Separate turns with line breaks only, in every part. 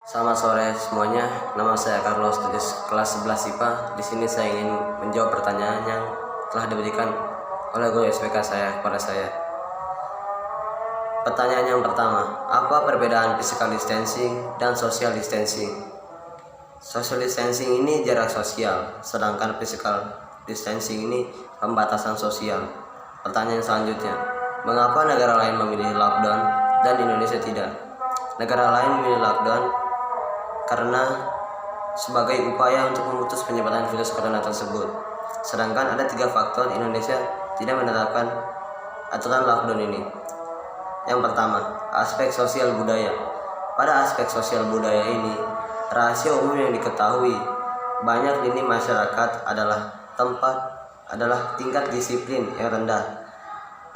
Selamat sore semuanya. Nama saya Carlos dari kelas 11 IPA. Di sini saya ingin menjawab pertanyaan yang telah diberikan oleh guru SPK saya kepada saya. Pertanyaan yang pertama, apa perbedaan physical distancing dan social distancing? Social distancing ini jarak sosial, sedangkan physical distancing ini pembatasan sosial. Pertanyaan selanjutnya, mengapa negara lain memilih lockdown dan Indonesia tidak? Negara lain memilih lockdown karena sebagai upaya untuk memutus penyebaran virus corona tersebut. Sedangkan ada 3 faktor Indonesia tidak menerapkan aturan lockdown ini. Yang pertama, aspek sosial budaya. Pada aspek sosial budaya ini, rahasia umum yang diketahui banyak lini masyarakat adalah tingkat disiplin yang rendah,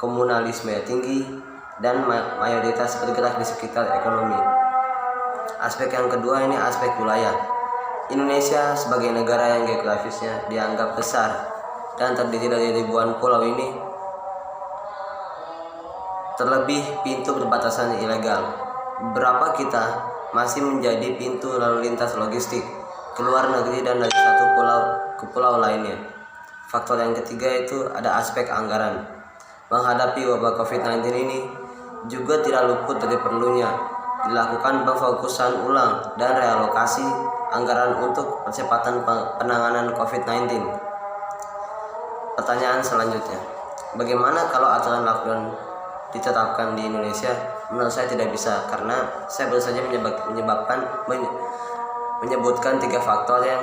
komunalisme tinggi, dan mayoritas bergerak di sekitar ekonomi. Aspek yang kedua ini aspek wilayah. Indonesia sebagai negara yang geografisnya dianggap besar dan terdiri dari ribuan pulau ini, terlebih pintu perbatasan ilegal. Beberapa kita masih menjadi pintu lalu lintas logistik ke luar negeri dan dari satu pulau ke pulau lainnya. Faktor yang ketiga itu ada aspek anggaran. Menghadapi wabah COVID-19 ini juga tidak luput dari perlunya dilakukan pemfokusan ulang dan realokasi anggaran untuk percepatan penanganan COVID-19. Pertanyaan selanjutnya, bagaimana kalau aturan lockdown diterapkan di Indonesia? Menurut saya tidak bisa, karena saya baru saja menyebutkan 3 faktor yang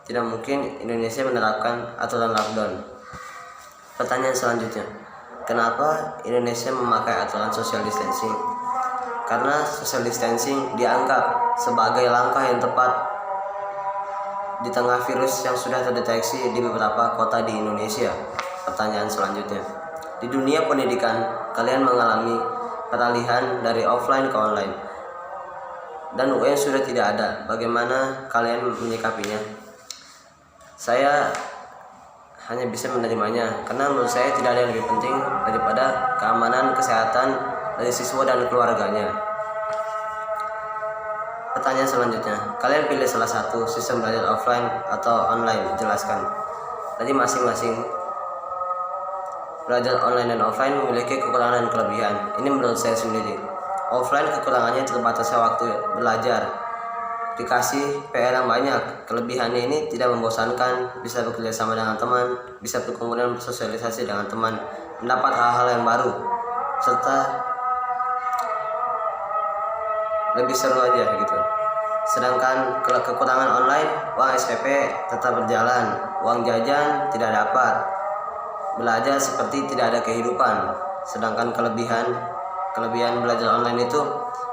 tidak mungkin Indonesia menerapkan aturan lockdown. Pertanyaan selanjutnya, kenapa Indonesia memakai aturan social distancing? Karena social distancing dianggap sebagai langkah yang tepat di tengah virus yang sudah terdeteksi di beberapa kota di Indonesia. Pertanyaan selanjutnya, di dunia pendidikan kalian mengalami peralihan dari offline ke online dan UN sudah tidak ada. Bagaimana kalian menyikapinya? Saya hanya bisa menerimanya karena menurut saya tidak ada yang lebih penting daripada keamanan kesehatan dari siswa dan keluarganya. Pertanyaan selanjutnya, kalian pilih salah satu sistem belajar offline atau online? Jelaskan. Tadi masing-masing belajar online dan offline memiliki kekurangan dan kelebihan. Ini menurut saya sendiri. Offline kekurangannya terbatasnya waktu belajar, dikasih PR yang banyak. Kelebihannya ini tidak membosankan, bisa bekerja sama dengan teman, bisa kemudian bersosialisasi dengan teman, mendapat hal-hal yang baru, serta lebih seru aja gitu. Sedangkan kekurangan online, uang SPP tetap berjalan, uang jajan tidak dapat, belajar seperti tidak ada kehidupan. Sedangkan kelebihan belajar online itu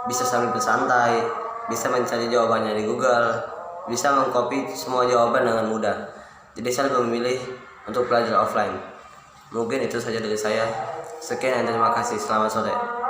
bisa sambil bersantai, bisa mencari jawabannya di Google, bisa mengcopy semua jawaban dengan mudah. Jadi saya lebih memilih untuk belajar offline. Mungkin itu saja dari saya. Sekian dan terima kasih. Selamat sore.